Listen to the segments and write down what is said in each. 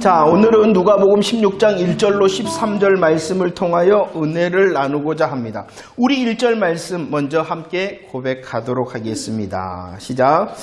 자, 오늘은 누가복음 16장 1절로 13절 말씀을 통하여 은혜를 나누고자 합니다. 우리 1절 말씀 먼저 함께 고백하도록 하겠습니다. 시작.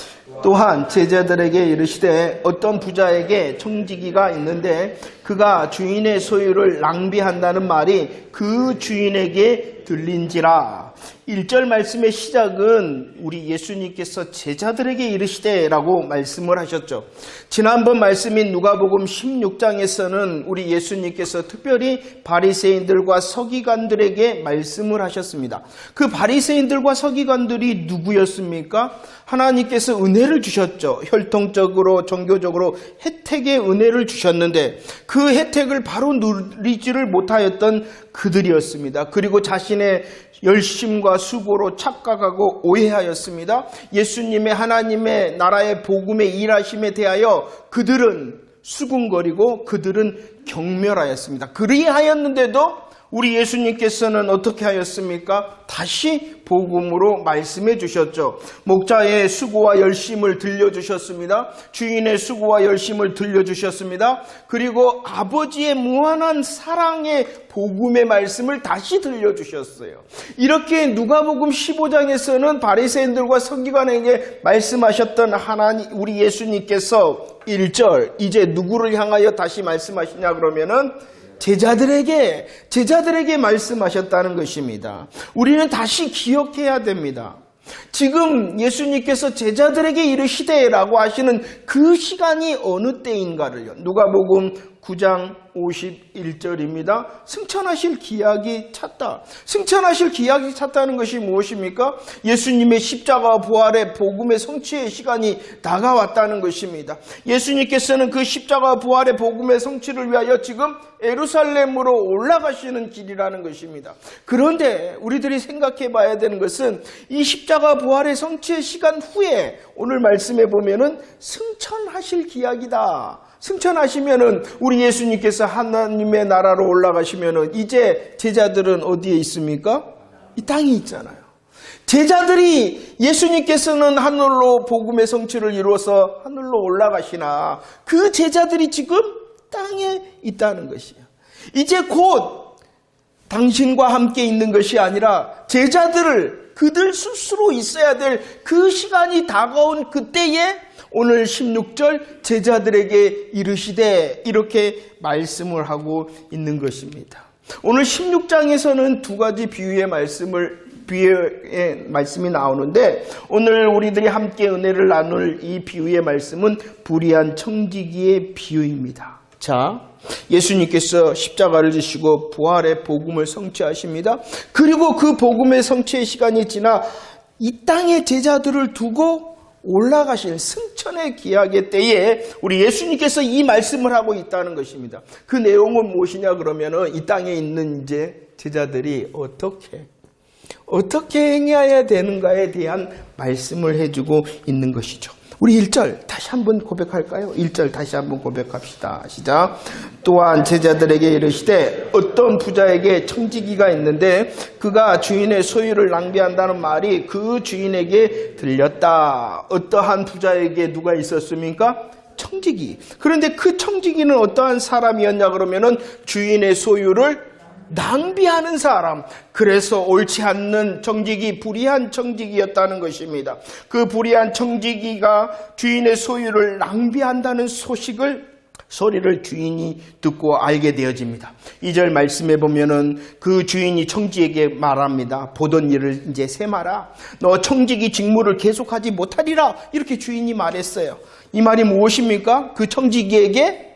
또한 제자들에게 이르시되 어떤 부자에게 청지기가 있는데 그가 주인의 소유를 낭비한다는 말이 그 주인에게 들린지라. 1절 말씀의 시작은 우리 예수님께서 제자들에게 이르시되 라고 말씀을 하셨죠. 지난번 말씀인 누가복음 16장에서는 우리 예수님께서 특별히 바리새인들과 서기관들에게 말씀을 하셨습니다. 그 바리새인들과 서기관들이 누구였습니까? 하나님께서 은혜를 주셨죠. 혈통적으로 종교적으로 혜택의 은혜를 주셨는데 그 혜택을 바로 누리지를 못하였던 그들이었습니다. 그리고 자신의 열심과 수고로 착각하고 오해하였습니다. 예수님의 하나님의 나라의 복음의 일하심에 대하여 그들은 수군거리고 그들은 경멸하였습니다. 그리하였는데도 우리 예수님께서는 어떻게 하였습니까? 다시 복음으로 말씀해 주셨죠. 목자의 수고와 열심을 들려주셨습니다. 주인의 수고와 열심을 들려주셨습니다. 그리고 아버지의 무한한 사랑의 복음의 말씀을 다시 들려주셨어요. 이렇게 누가복음 15장에서는 바리새인들과 서기관에게 말씀하셨던 하나님, 우리 예수님께서 1절 이제 누구를 향하여 다시 말씀하시냐 그러면은 제자들에게 말씀하셨다는 것입니다. 우리는 다시 기억해야 됩니다. 지금 예수님께서 제자들에게 이르시되라고 하시는 그 시간이 어느 때인가를요. 누가복음 9장 51절입니다. 승천하실 기약이 찼다. 승천하실 기약이 찼다는 것이 무엇입니까? 예수님의 십자가 부활의 복음의 성취의 시간이 다가왔다는 것입니다. 예수님께서는 그 십자가 부활의 복음의 성취를 위하여 지금 예루살렘으로 올라가시는 길이라는 것입니다. 그런데 우리들이 생각해 봐야 되는 것은 이 십자가 부활의 성취의 시간 후에 오늘 말씀해 보면은 승천하실 기약이다. 승천하시면은 우리 예수님께서 하나님의 나라로 올라가시면은 이제 제자들은 어디에 있습니까? 이 땅에 있잖아요. 제자들이 예수님께서는 하늘로 복음의 성취를 이루어서 하늘로 올라가시나 그 제자들이 지금 땅에 있다는 것이에요. 이제 곧 당신과 함께 있는 것이 아니라 제자들을 그들 스스로 있어야 될 그 시간이 다가온 그때에 오늘 16절 제자들에게 이르시되 이렇게 말씀을 하고 있는 것입니다. 오늘 16장에서는 두 가지 비유의 말씀이 나오는데 오늘 우리들이 함께 은혜를 나눌 이 비유의 말씀은 불의한 청지기의 비유입니다. 자, 예수님께서 십자가를 지시고 부활의 복음을 성취하십니다. 그리고 그 복음의 성취의 시간이 지나 이 땅의 제자들을 두고 올라가실 승천의 기약의 때에 우리 예수님께서 이 말씀을 하고 있다는 것입니다. 그 내용은 무엇이냐 그러면은 이 땅에 있는 이제 제자들이 어떻게 행해야 되는가에 대한 말씀을 해주고 있는 것이죠. 우리 1절 다시 한번 고백할까요? 1절 다시 한번 고백합시다. 시작. 또한 제자들에게 이르시되 어떤 부자에게 청지기가 있는데 그가 주인의 소유를 낭비한다는 말이 그 주인에게 들렸다. 어떠한 부자에게 누가 있었습니까? 청지기. 그런데 그 청지기는 어떠한 사람이었냐 그러면은 주인의 소유를 낭비하는 사람. 그래서 옳지 않는 청지기, 불의한 청지기였다는 것입니다. 그 불의한 청지기가 주인의 소유를 낭비한다는 소리를 주인이 듣고 알게 되어집니다. 2절 말씀해 보면은 그 주인이 청지에게 말합니다. 보던 일을 이제 세마라. 너 청지기 직무를 계속하지 못하리라. 이렇게 주인이 말했어요. 이 말이 무엇입니까? 그 청지기에게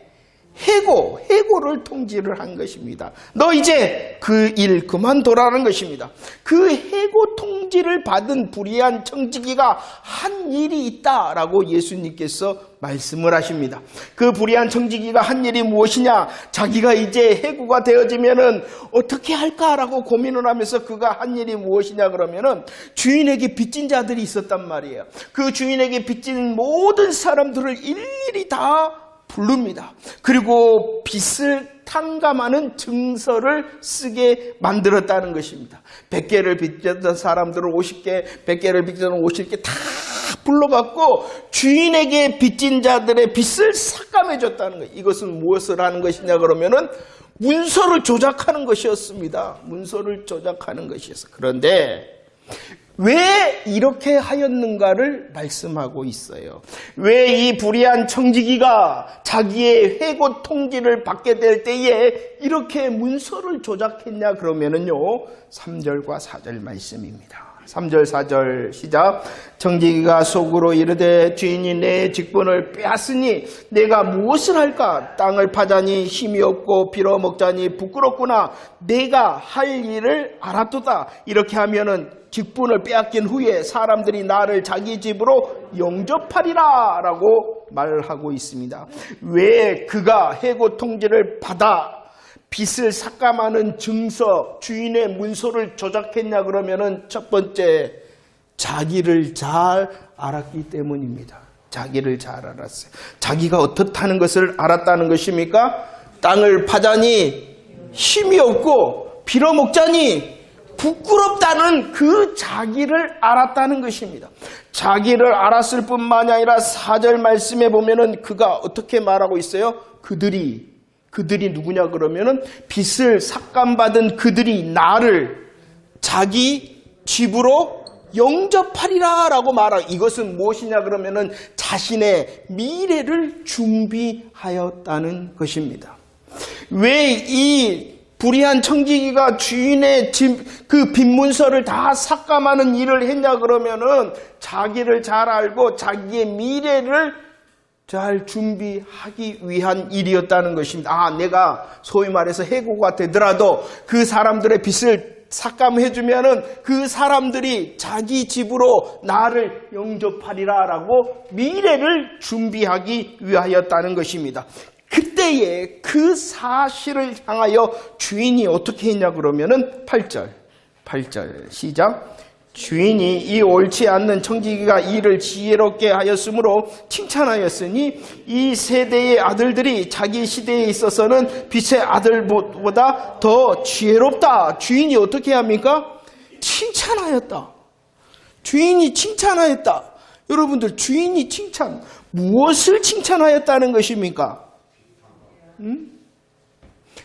해고를 통지를 한 것입니다. 너 이제 그 일 그만둬라는 것입니다. 그 해고 통지를 받은 불의한 청지기가 한 일이 있다라고 예수님께서 말씀을 하십니다. 그 불의한 청지기가 한 일이 무엇이냐? 자기가 이제 해고가 되어지면은 어떻게 할까라고 고민을 하면서 그가 한 일이 무엇이냐 그러면은 주인에게 빚진 자들이 있었단 말이에요. 그 주인에게 빚진 모든 사람들을 일일이 다 부릅니다. 그리고 빚을 탕감하는 증서를 쓰게 만들었다는 것입니다. 100개를 빚졌던 사람들은 50개, 100개를 빚졌던 50개 다 불러갖고 주인에게 빚진 자들의 빚을 삭감해 줬다는 거예요. 이것은 무엇을 하는 것이냐 그러면은 문서를 조작하는 것이었습니다. 문서를 조작하는 것이었어요. 그런데 왜 이렇게 하였는가를 말씀하고 있어요. 왜 이 불의한 청지기가 자기의 회고 통지를 받게 될 때에 이렇게 문서를 조작했냐 그러면은요, 3절과 4절 말씀입니다. 3절 4절 시작. 청지기가 속으로 이르되 주인이 내 직분을 빼앗으니 내가 무엇을 할까? 땅을 파자니 힘이 없고 빌어먹자니 부끄럽구나. 내가 할 일을 알았도다. 이렇게 하면은 직분을 빼앗긴 후에 사람들이 나를 자기 집으로 영접하리라 라고 말하고 있습니다. 왜 그가 해고 통지를 받아 빚을 삭감하는 증서, 주인의 문서를 조작했냐 그러면은 첫 번째, 자기를 잘 알았기 때문입니다. 자기를 잘 알았어요. 자기가 어떻다는 것을 알았다는 것입니까? 땅을 파자니 힘이 없고 빌어먹자니 부끄럽다는 그 자기를 알았다는 것입니다. 자기를 알았을 뿐만이 아니라 4절 말씀에 보면은 그가 어떻게 말하고 있어요? 그들이 누구냐 그러면은 빚을 삭감받은 그들이 나를 자기 집으로 영접하리라 라고 말하고, 이것은 무엇이냐 그러면은 자신의 미래를 준비하였다는 것입니다. 왜 이 불의한 청지기가 주인의 집, 그 빚문서를 다 삭감하는 일을 했냐 그러면은 자기를 잘 알고 자기의 미래를 잘 준비하기 위한 일이었다는 것입니다. 내가 소위 말해서 해고가 되더라도 그 사람들의 빚을 삭감해주면은 그 사람들이 자기 집으로 나를 영접하리라 라고 미래를 준비하기 위하였다는 것입니다. 그때에 그 사실을 향하여 주인이 어떻게 했냐 그러면은 8절 시작. 주인이 이 옳지 않는 청지기가 이를 지혜롭게 하였으므로 칭찬하였으니 이 세대의 아들들이 자기 시대에 있어서는 빛의 아들보다 더 지혜롭다. 주인이 어떻게 합니까? 칭찬하였다. 주인이 칭찬하였다. 여러분들, 주인이 무엇을 칭찬하였다는 것입니까?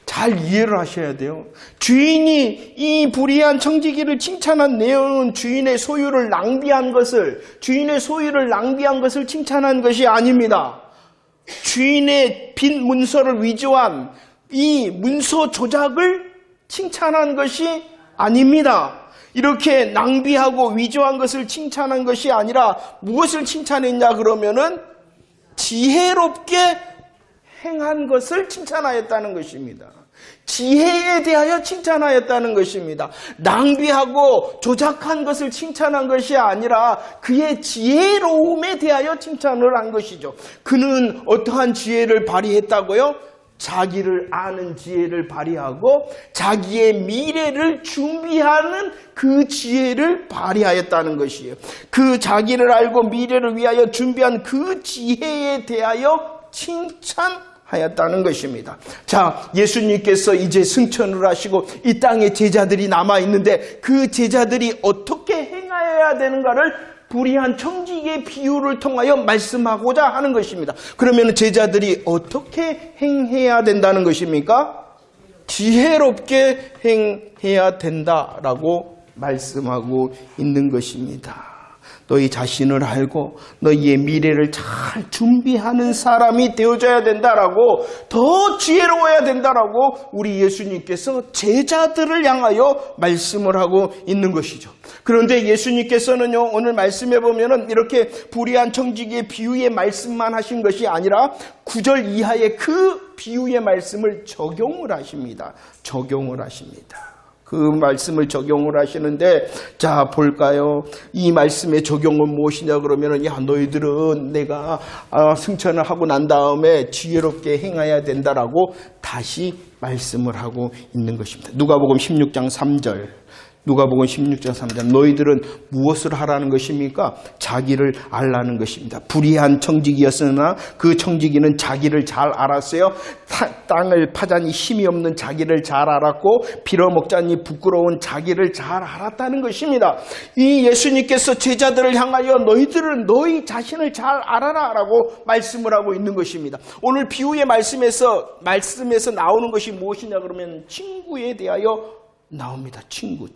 잘 이해를 하셔야 돼요. 주인이 이 불의한 청지기를 칭찬한 내용은 주인의 소유를 낭비한 것을 칭찬한 것이 아닙니다. 주인의 빈 문서를 위조한 이 문서 조작을 칭찬한 것이 아닙니다. 이렇게 낭비하고 위조한 것을 칭찬한 것이 아니라 무엇을 칭찬했냐 그러면은 지혜롭게 행한 것을 칭찬하였다는 것입니다. 지혜에 대하여 칭찬하였다는 것입니다. 낭비하고 조작한 것을 칭찬한 것이 아니라 그의 지혜로움에 대하여 칭찬을 한 것이죠. 그는 어떠한 지혜를 발휘했다고요? 자기를 아는 지혜를 발휘하고 자기의 미래를 준비하는 그 지혜를 발휘하였다는 것이에요. 그 자기를 알고 미래를 위하여 준비한 그 지혜에 대하여 칭찬하였다는 것입니다. 자, 예수님께서 이제 승천을 하시고 이 땅에 제자들이 남아있는데 그 제자들이 어떻게 행하여야 되는가를 불의한 청지기의 비유를 통하여 말씀하고자 하는 것입니다. 그러면 제자들이 어떻게 행해야 된다는 것입니까? 지혜롭게 행해야 된다라고 말씀하고 있는 것입니다. 너희 자신을 알고 너희의 미래를 잘 준비하는 사람이 되어줘야 된다라고, 더 지혜로워야 된다라고 우리 예수님께서 제자들을 향하여 말씀을 하고 있는 것이죠. 그런데 예수님께서는요, 오늘 말씀해 보면은 이렇게 불의한 청지기의 비유의 말씀만 하신 것이 아니라 9절 이하의 그 비유의 말씀을 적용을 하십니다. 그 말씀을 적용을 하시는데, 자, 볼까요? 이 말씀의 적용은 무엇이냐 그러면은, 너희들은 내가 승천을 하고 난 다음에 지혜롭게 행해야 된다라고 다시 말씀을 하고 있는 것입니다. 누가복음 16장 3절 누가복음 16장 3절 너희들은 무엇을 하라는 것입니까? 자기를 알라는 것입니다. 불의한 청지기였으나 그 청지기는 자기를 잘 알았어요. 땅을 파자니 힘이 없는 자기를 잘 알았고 빌어먹자니 부끄러운 자기를 잘 알았다는 것입니다. 이 예수님께서 제자들을 향하여 너희들은 너희 자신을 잘 알아라 라고 말씀을 하고 있는 것입니다. 오늘 비유의 말씀에서 나오는 것이 무엇이냐 그러면 친구에 대하여 나옵니다. 친구.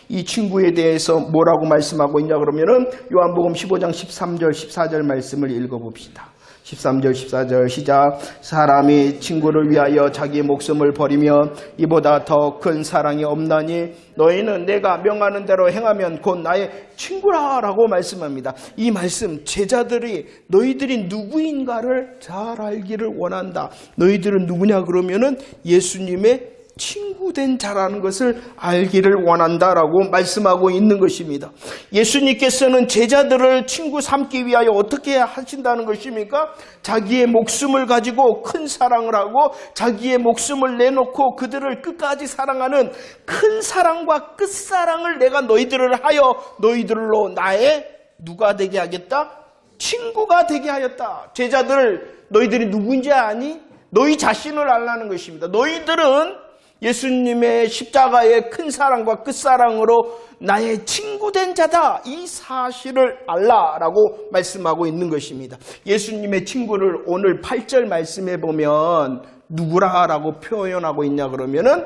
이 친구에 대해서 뭐라고 말씀하고 있냐 그러면은 요한복음 15장 13절 14절 말씀을 읽어봅시다. 13절 14절 시작. 사람이 친구를 위하여 자기의 목숨을 버리면 이보다 더 큰 사랑이 없나니 너희는 내가 명하는 대로 행하면 곧 나의 친구라 라고 말씀합니다. 이 말씀 제자들이 너희들이 누구인가를 잘 알기를 원한다. 너희들은 누구냐 그러면은 예수님의 친구된 자라는 것을 알기를 원한다라고 말씀하고 있는 것입니다. 예수님께서는 제자들을 친구 삼기 위하여 어떻게 하신다는 것입니까? 자기의 목숨을 가지고 큰 사랑을 하고 자기의 목숨을 내놓고 그들을 끝까지 사랑하는 큰 사랑과 끝사랑을 내가 너희들을 하여 너희들로 나의 누가 되게 하겠다? 친구가 되게 하였다. 제자들 너희들이 누구인지 아니? 너희 자신을 알라는 것입니다. 너희들은 예수님의 십자가의 큰 사랑과 끝사랑으로 나의 친구된 자다. 이 사실을 알라라고 말씀하고 있는 것입니다. 예수님의 친구를 오늘 8절 말씀해 보면 누구라라고 표현하고 있냐 그러면은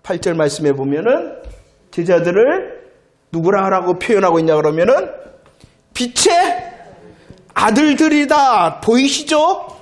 8절 말씀해 보면은 제자들을 누구라라고 표현하고 있냐 그러면은 빛의 아들들이다. 보이시죠?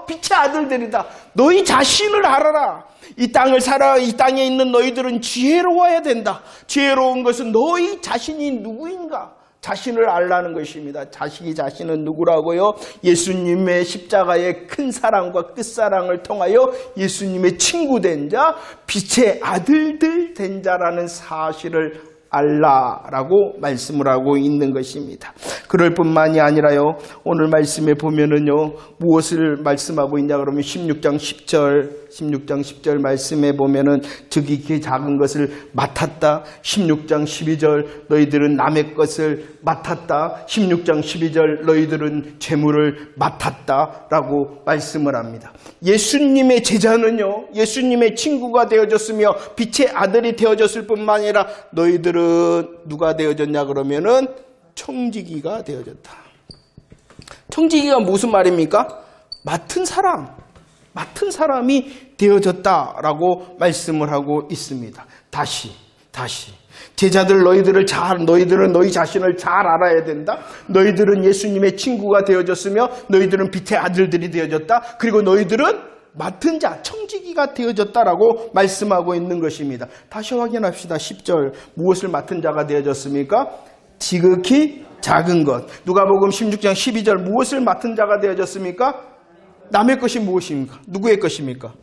빛의 아들들이다. 너희 자신을 알아라. 이 땅을 살아 이 땅에 있는 너희들은 지혜로워야 된다. 지혜로운 것은 너희 자신이 누구인가? 자신을 알라는 것입니다. 자식이 자신은 누구라고요? 예수님의 십자가의 큰 사랑과 끝사랑을 통하여 예수님의 친구된 자, 빛의 아들들 된 자라는 사실을 알라라고 말씀을 하고 있는 것입니다. 그럴 뿐만이 아니라요. 오늘 말씀에 보면은요. 무엇을 말씀하고 있냐 그러면 16장 10절 말씀에 보면은 지극히 작은 것을 맡았다. 16장 12절 너희들은 남의 것을 맡았다. 16장 12절 너희들은 재물을 맡았다라고 말씀을 합니다. 예수님의 제자는요. 예수님의 친구가 되어졌으며 빛의 아들이 되어졌을 뿐만 아니라 너희들은 누가 되어졌냐 그러면은 청지기가 되어졌다. 청지기가 무슨 말입니까? 맡은 사람이 되어졌다라고 말씀을 하고 있습니다. 다시 제자들 너희들은 너희 자신을 잘 알아야 된다. 너희들은 예수님의 친구가 되어졌으며 너희들은 빛의 아들들이 되어졌다. 그리고 너희들은 맡은 자, 청지기가 되어졌다라고 말씀하고 있는 것입니다. 다시 확인합시다. 10절 무엇을 맡은 자가 되어졌습니까? 지극히 작은 것. 누가복음 16장 12절 무엇을 맡은 자가 되어졌습니까? 남의 것이 무엇입니까? 누구의 것입니까?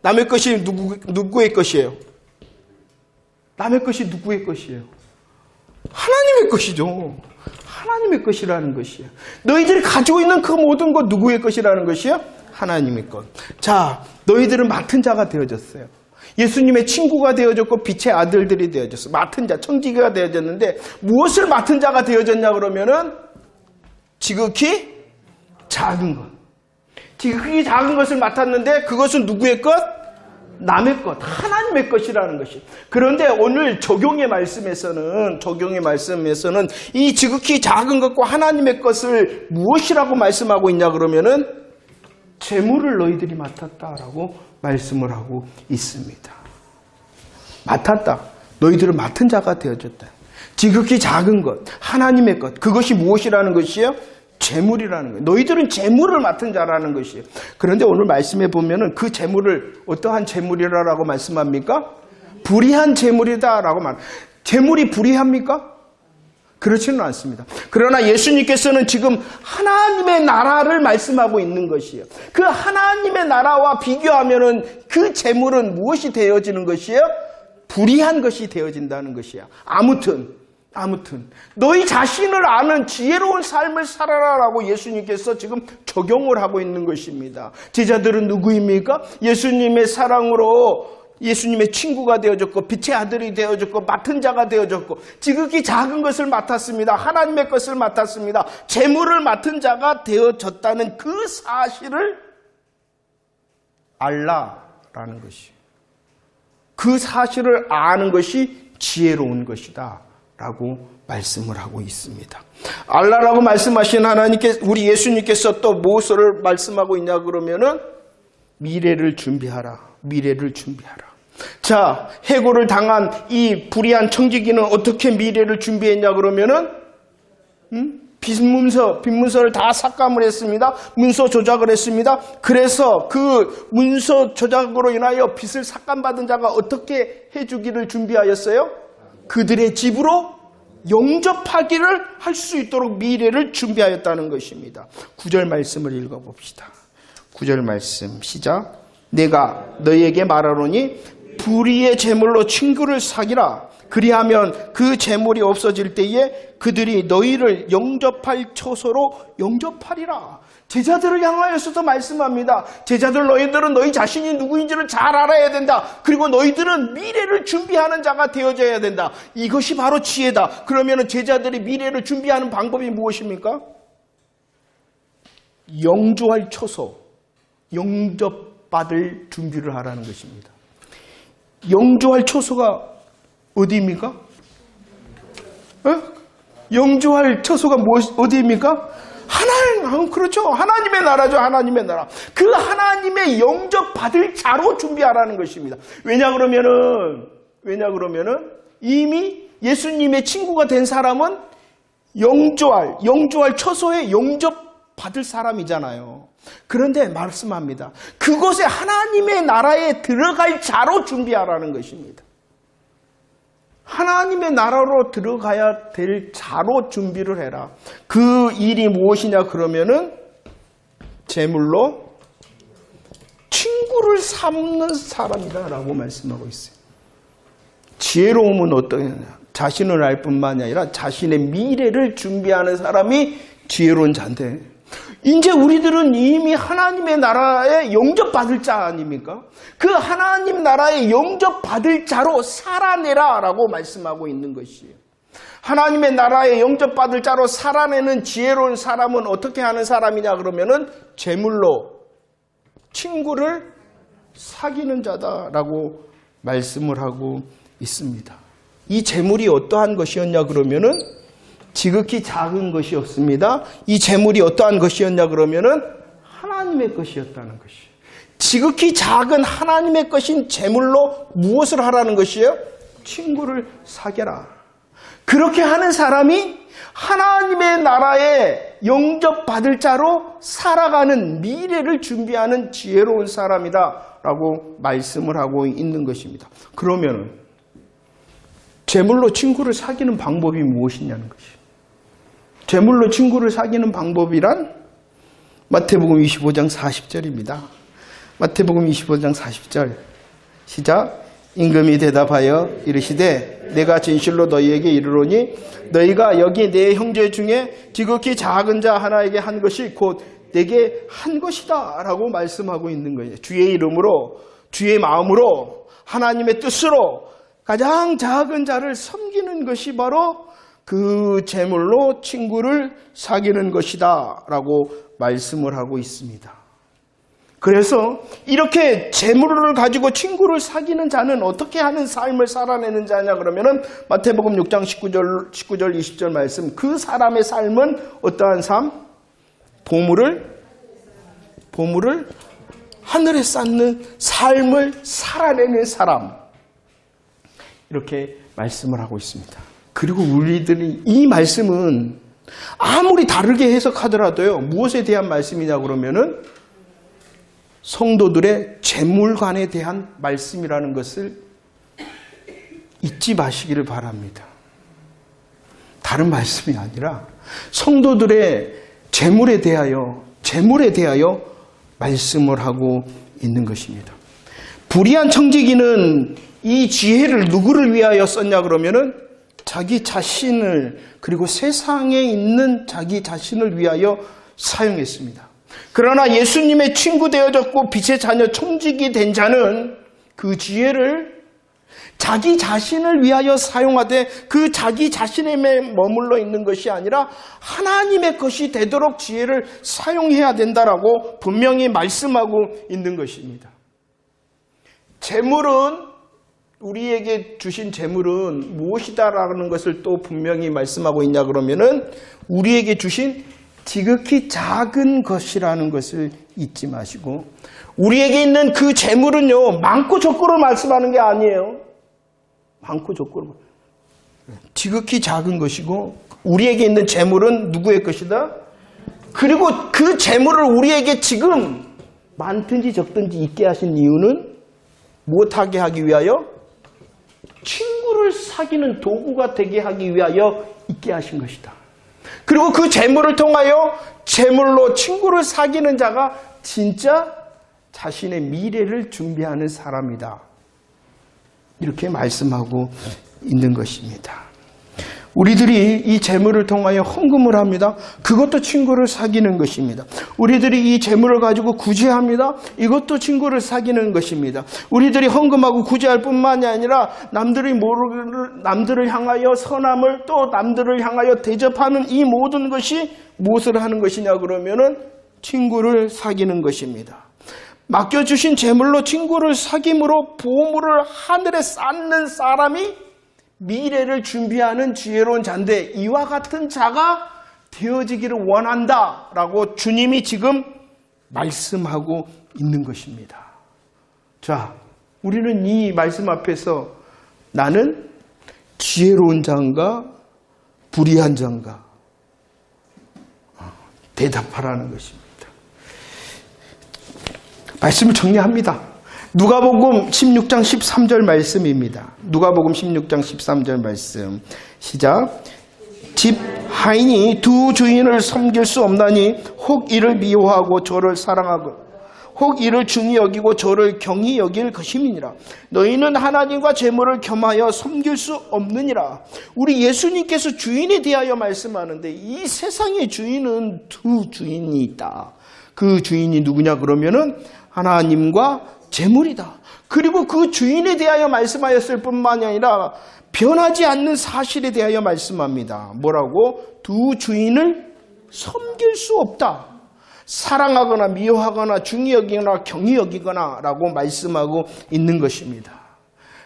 남의 것이 누구의 것이에요? 남의 것이 누구의 것이에요? 하나님의 것이죠. 하나님의 것이라는 것이에요. 너희들이 가지고 있는 그 모든 것 누구의 것이라는 것이에요? 하나님의 것. 자, 너희들은 맡은 자가 되어졌어요. 예수님의 친구가 되어졌고 빛의 아들들이 되어졌어요. 맡은 자, 청지기가 되어졌는데 무엇을 맡은 자가 되어졌냐 그러면은 지극히 작은 것. 지극히 작은 것을 맡았는데 그것은 누구의 것? 남의 것, 하나님의 것이라는 것이. 그런데 오늘 적용의 말씀에서는 이 지극히 작은 것과 하나님의 것을 무엇이라고 말씀하고 있냐 그러면은 재물을 너희들이 맡았다라고 말씀을 하고 있습니다. 맡았다. 너희들은 맡은 자가 되어졌다. 지극히 작은 것, 하나님의 것, 그것이 무엇이라는 것이에요? 재물이라는 거예요. 너희들은 재물을 맡은 자라는 것이에요. 그런데 오늘 말씀에 보면은 그 재물을 어떠한 재물이라고 말씀합니까? 불의한 재물이다라고 재물이 불의합니까? 그렇지는 않습니다. 그러나 예수님께서는 지금 하나님의 나라를 말씀하고 있는 것이에요. 그 하나님의 나라와 비교하면은 그 재물은 무엇이 되어지는 것이에요? 불의한 것이 되어진다는 것이야. 아무튼 너희 자신을 아는 지혜로운 삶을 살아라라고 예수님께서 지금 적용을 하고 있는 것입니다. 제자들은 누구입니까? 예수님의 사랑으로 예수님의 친구가 되어졌고 빛의 아들이 되어졌고 맡은 자가 되어졌고 지극히 작은 것을 맡았습니다. 하나님의 것을 맡았습니다. 재물을 맡은 자가 되어졌다는 그 사실을 알라라는 것이, 그 사실을 아는 것이 지혜로운 것이다 라고 말씀을 하고 있습니다. 알라라고 말씀하신 하나님께, 우리 예수님께서 또 무엇을 말씀하고 있냐 그러면은 미래를 준비하라. 미래를 준비하라. 자, 해고를 당한 이 불의한 청지기는 어떻게 미래를 준비했냐 그러면은 빈문서를 다 삭감을 했습니다. 문서 조작을 했습니다. 그래서 그 문서 조작으로 인하여 빚을 삭감받은 자가 어떻게 해주기를 준비하였어요? 그들의 집으로 영접하기를 할 수 있도록 미래를 준비하였다는 것입니다. 9절 말씀을 읽어봅시다. 9절 말씀 시작. 내가 너희에게 말하노니 불의의 재물로 친구를 사기라. 그리하면 그 재물이 없어질 때에 그들이 너희를 영접할 처소로 영접하리라. 제자들을 향하여서도 말씀합니다. 제자들, 너희들은 너희 자신이 누구인지를 잘 알아야 된다. 그리고 너희들은 미래를 준비하는 자가 되어져야 된다. 이것이 바로 지혜다. 그러면 제자들이 미래를 준비하는 방법이 무엇입니까? 영조할 처소, 영접받을 준비를 하라는 것입니다. 영조할 처소가 어디입니까? 영조할 처소가 어디입니까? 하나님, 그렇죠. 하나님의 나라죠. 하나님의 나라. 그 하나님의 영접받을 자로 준비하라는 것입니다. 왜냐 그러면은 이미 예수님의 친구가 된 사람은 영조할 처소에 영접받을 사람이잖아요. 그런데 말씀합니다. 그곳에 하나님의 나라에 들어갈 자로 준비하라는 것입니다. 하나님의 나라로 들어가야 될 자로 준비를 해라. 그 일이 무엇이냐 그러면은 재물로 친구를 삼는 사람이다 라고 말씀하고 있어요. 지혜로움은 어떠냐? 자신을 알 뿐만이 아니라 자신의 미래를 준비하는 사람이 지혜로운 자인데, 이제 우리들은 이미 하나님의 나라에 영접받을 자 아닙니까? 그 하나님 나라에 영접받을 자로 살아내라 라고 말씀하고 있는 것이에요. 하나님의 나라에 영접받을 자로 살아내는 지혜로운 사람은 어떻게 하는 사람이냐 그러면은 재물로 친구를 사귀는 자다라고 말씀을 하고 있습니다. 이 재물이 어떠한 것이었냐 그러면은 지극히 작은 것이었습니다. 이 재물이 어떠한 것이었냐 그러면은 하나님의 것이었다는 것이에요. 지극히 작은 하나님의 것인 재물로 무엇을 하라는 것이에요? 친구를 사귀라. 그렇게 하는 사람이 하나님의 나라에 영접받을 자로 살아가는 미래를 준비하는 지혜로운 사람이다 라고 말씀을 하고 있는 것입니다. 그러면 재물로 친구를 사귀는 방법이 무엇이냐는 것이에요. 재물로 친구를 사귀는 방법이란 마태복음 25장 40절입니다. 마태복음 25장 40절 시작. 임금이 대답하여 이르시되 내가 진실로 너희에게 이르노니 너희가 여기 내 형제 중에 지극히 작은 자 하나에게 한 것이 곧 내게 한 것이다 라고 말씀하고 있는 거예요. 주의 이름으로, 주의 마음으로, 하나님의 뜻으로 가장 작은 자를 섬기는 것이 바로 그 재물로 친구를 사귀는 것이다 라고 말씀을 하고 있습니다. 그래서 이렇게 재물을 가지고 친구를 사귀는 자는 어떻게 하는 삶을 살아내는 자냐 그러면은 마태복음 6장 19절 20절 말씀, 그 사람의 삶은 어떠한 삶? 보물을 하늘에 쌓는 삶을 살아내는 사람, 이렇게 말씀을 하고 있습니다. 그리고 우리들이 이 말씀은 아무리 다르게 해석하더라도요, 무엇에 대한 말씀이냐 그러면은 성도들의 재물관에 대한 말씀이라는 것을 잊지 마시기를 바랍니다. 다른 말씀이 아니라 성도들의 재물에 대하여 말씀을 하고 있는 것입니다. 불의한 청지기는 이 지혜를 누구를 위하여 썼냐 그러면은 자기 자신을, 그리고 세상에 있는 자기 자신을 위하여 사용했습니다. 그러나 예수님의 친구 되어졌고 빛의 자녀 청지기 된 자는 그 지혜를 자기 자신을 위하여 사용하되 그 자기 자신에 머물러 있는 것이 아니라 하나님의 것이 되도록 지혜를 사용해야 된다라고 분명히 말씀하고 있는 것입니다. 재물은, 우리에게 주신 재물은 무엇이다라는 것을 또 분명히 말씀하고 있냐 그러면은 우리에게 주신 지극히 작은 것이라는 것을 잊지 마시고, 우리에게 있는 그 재물은요, 많고 적고를 말씀하는 게 아니에요. 많고 적고를. 지극히 작은 것이고, 우리에게 있는 재물은 누구의 것이다? 그리고 그 재물을 우리에게 지금 많든지 적든지 있게 하신 이유는 무엇하게 하기 위하여? 친구를 사귀는 도구가 되게 하기 위하여 있게 하신 것이다. 그리고 그 재물을 통하여 재물로 친구를 사귀는 자가 진짜 자신의 미래를 준비하는 사람이다. 이렇게 말씀하고 있는 것입니다. 우리들이 이 재물을 통하여 헌금을 합니다. 그것도 친구를 사귀는 것입니다. 우리들이 이 재물을 가지고 구제합니다. 이것도 친구를 사귀는 것입니다. 우리들이 헌금하고 구제할 뿐만이 아니라 남들을 향하여 선함을, 또 남들을 향하여 대접하는 이 모든 것이 무엇을 하는 것이냐 그러면은 친구를 사귀는 것입니다. 맡겨주신 재물로 친구를 사귐으로 보물을 하늘에 쌓는 사람이 미래를 준비하는 지혜로운 자인데, 이와 같은 자가 되어지기를 원한다라고 주님이 지금 말씀하고 있는 것입니다. 자, 우리는 이 말씀 앞에서 나는 지혜로운 자인가 불의한 자인가 대답하라는 것입니다. 말씀을 정리합니다. 누가복음 16장 13절 말씀입니다. 누가복음 16장 13절 말씀. 시작. 집 하인이 두 주인을 섬길 수 없나니 혹 이를 미워하고 저를 사랑하고 혹 이를 중히 여기고 저를 경히 여길 것임이니라. 너희는 하나님과 재물을 겸하여 섬길 수 없느니라. 우리 예수님께서 주인에 대하여 말씀하는데, 이 세상의 주인은 두 주인이 있다. 그 주인이 누구냐 그러면은 하나님과 재물이다. 그리고 그 주인에 대하여 말씀하였을 뿐만이 아니라 변하지 않는 사실에 대하여 말씀합니다. 뭐라고? 두 주인을 섬길 수 없다. 사랑하거나 미워하거나 중히 여기거나 경히 여기거나 라고 말씀하고 있는 것입니다.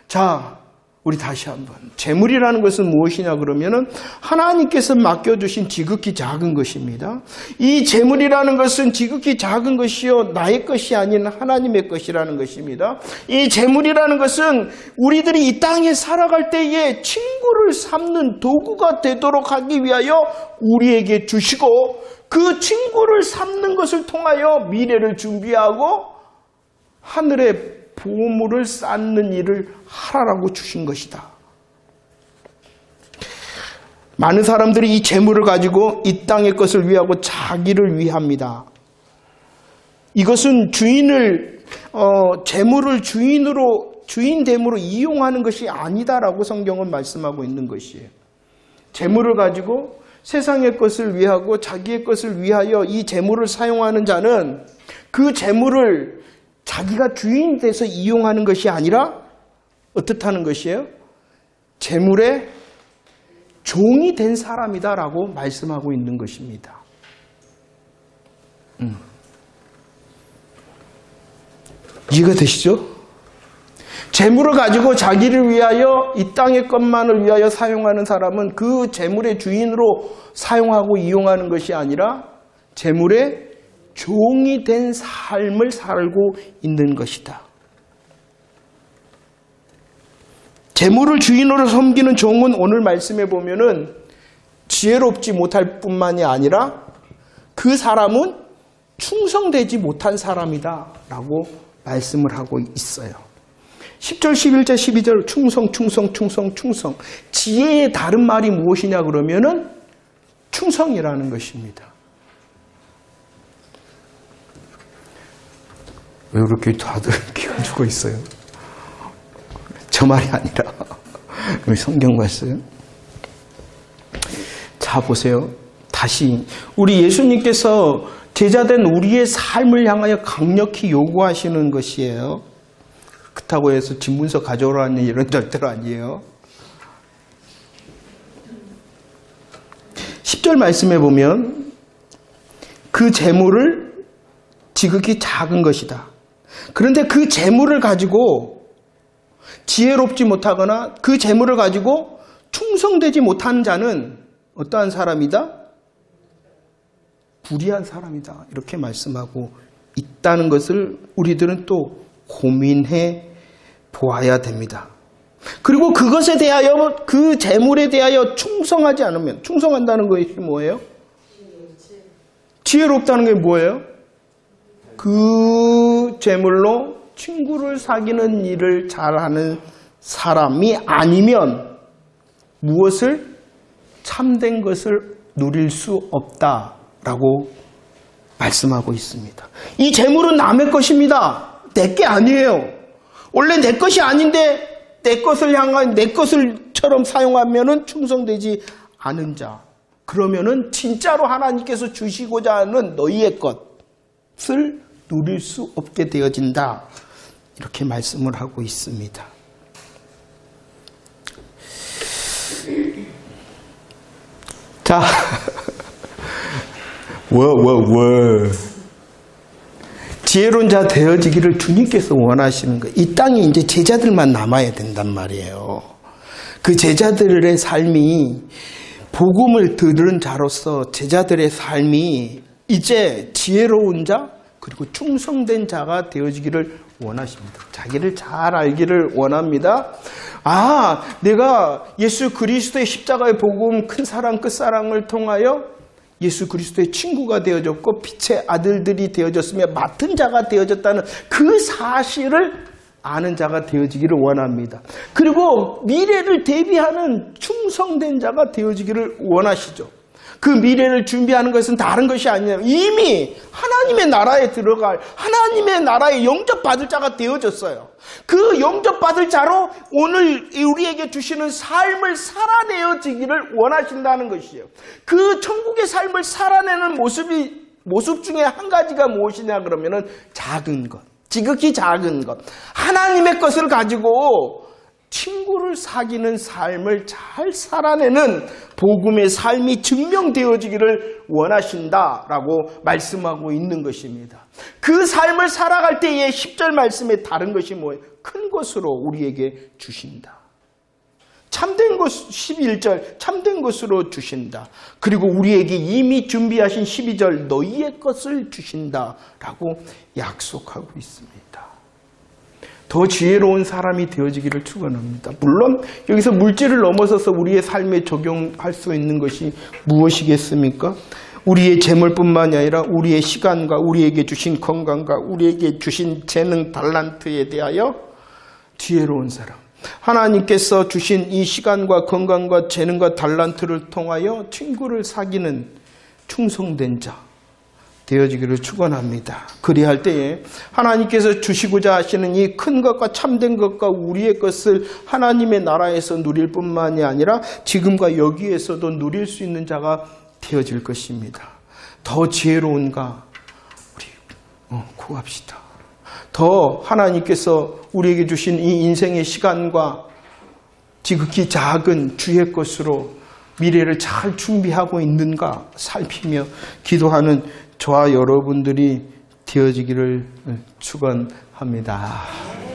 자, 우리 다시 한번, 재물이라는 것은 무엇이냐 그러면은 하나님께서 맡겨주신 지극히 작은 것입니다. 이 재물이라는 것은 지극히 작은 것이요, 나의 것이 아닌 하나님의 것이라는 것입니다. 이 재물이라는 것은 우리들이 이 땅에 살아갈 때에 친구를 삼는 도구가 되도록 하기 위하여 우리에게 주시고, 그 친구를 삼는 것을 통하여 미래를 준비하고 하늘에 보물을 쌓는 일을 하라고 주신 것이다. 많은 사람들이 이 재물을 가지고 이 땅의 것을 위하고 자기를 위합니다. 이것은 재물을 주인됨으로 이용하는 것이 아니다라고 성경은 말씀하고 있는 것이에요. 재물을 가지고 세상의 것을 위하고 자기의 것을 위하여 이 재물을 사용하는 자는 그 재물을 자기가 주인 돼서 이용하는 것이 아니라 어떻다는 것이에요? 재물의 종이 된 사람이다라고 말씀하고 있는 것입니다. 이해가 되시죠? 재물을 가지고 자기를 위하여 이 땅의 것만을 위하여 사용하는 사람은 그 재물의 주인으로 사용하고 이용하는 것이 아니라 재물의 종이 된 삶을 살고 있는 것이다. 재물을 주인으로 섬기는 종은 오늘 말씀에 보면은 지혜롭지 못할 뿐만이 아니라 그 사람은 충성되지 못한 사람이다 라고 말씀을 하고 있어요. 10절, 11절, 12절 충성. 지혜의 다른 말이 무엇이냐 그러면은 충성이라는 것입니다. 왜 그렇게 다들 기울주고 있어요? 저 말이 아니라 성경 말씀. 자, 보세요. 다시 우리 예수님께서 제자된 우리의 삶을 향하여 강력히 요구하시는 것이에요. 그렇다고 해서 집 문서 가져오라는 이런 절대로 아니에요. 10절 말씀에 보면 그 재물을 지극히 작은 것이다. 그런데 그 재물을 가지고 지혜롭지 못하거나 그 재물을 가지고 충성되지 못한 자는 어떠한 사람이다? 불의한 사람이다. 이렇게 말씀하고 있다는 것을 우리들은 또 고민해 보아야 됩니다. 그리고 그것에 대하여 그 재물에 대하여 충성하지 않으면 충성한다는 것이 뭐예요? 지혜롭다는 게 뭐예요? 그 재물로 친구를 사귀는 일을 잘하는 사람이 아니면 무엇을? 참된 것을 누릴 수 없다라고 말씀하고 있습니다. 이 재물은 남의 것입니다. 내 게 아니에요. 원래 내 것이 아닌데 내 것을 향한 내 것을처럼 사용하면은 충성되지 않은 자. 그러면은 진짜로 하나님께서 주시고자 하는 너희의 것을 누릴 수 없게 되어진다. 이렇게 말씀을 하고 있습니다. 자, 지혜로운 자 되어지기를 주님께서 원하시는 거예요. 이 땅에 이제 제자들만 남아야 된단 말이에요. 그 제자들의 삶이 복음을 들은 자로서 제자들의 삶이 이제 지혜로운 자 그리고 충성된 자가 되어지기를 원하십니다. 자기를 잘 알기를 원합니다. 아, 내가 예수 그리스도의 십자가의 복음 큰 사랑 끝사랑을 통하여 예수 그리스도의 친구가 되어졌고 빛의 아들들이 되어졌으며 맡은 자가 되어졌다는 그 사실을 아는 자가 되어지기를 원합니다. 그리고 미래를 대비하는 충성된 자가 되어지기를 원하시죠. 그 미래를 준비하는 것은 다른 것이 아니라 이미 하나님의 나라에 들어갈 하나님의 나라에 영접받을 자가 되어졌어요. 그 영접받을 자로 오늘 우리에게 주시는 삶을 살아내어지기를 원하신다는 것이에요. 그 천국의 삶을 살아내는 모습 중에 한 가지가 무엇이냐 그러면은 작은 것, 지극히 작은 것, 하나님의 것을 가지고 친구를 사귀는 삶을 잘 살아내는 복음의 삶이 증명되어지기를 원하신다라고 말씀하고 있는 것입니다. 그 삶을 살아갈 때의 10절 말씀에 다른 것이 뭐예요? 큰 것으로 우리에게 주신다. 참된 것 11절 참된 것으로 주신다. 그리고 우리에게 이미 준비하신 12절 너희의 것을 주신다라고 약속하고 있습니다. 더 지혜로운 사람이 되어지기를 축원합니다. 물론 여기서 물질을 넘어서서 우리의 삶에 적용할 수 있는 것이 무엇이겠습니까? 우리의 재물뿐만이 아니라 우리의 시간과 우리에게 주신 건강과 우리에게 주신 재능, 달란트에 대하여 지혜로운 사람. 하나님께서 주신 이 시간과 건강과 재능과 달란트를 통하여 친구를 사귀는 충성된 자 되어지기를 축원합니다. 그리할 때에 하나님께서 주시고자 하시는 이 큰 것과 참된 것과 우리의 것을 하나님의 나라에서 누릴 뿐만이 아니라 지금과 여기에서도 누릴 수 있는 자가 되어질 것입니다. 더 지혜로운가 우리 구합시다. 더 하나님께서 우리에게 주신 이 인생의 시간과 지극히 작은 주의 것으로 미래를 잘 준비하고 있는가 살피며 기도하는 저와 여러분들이 되어지기를 축원합니다.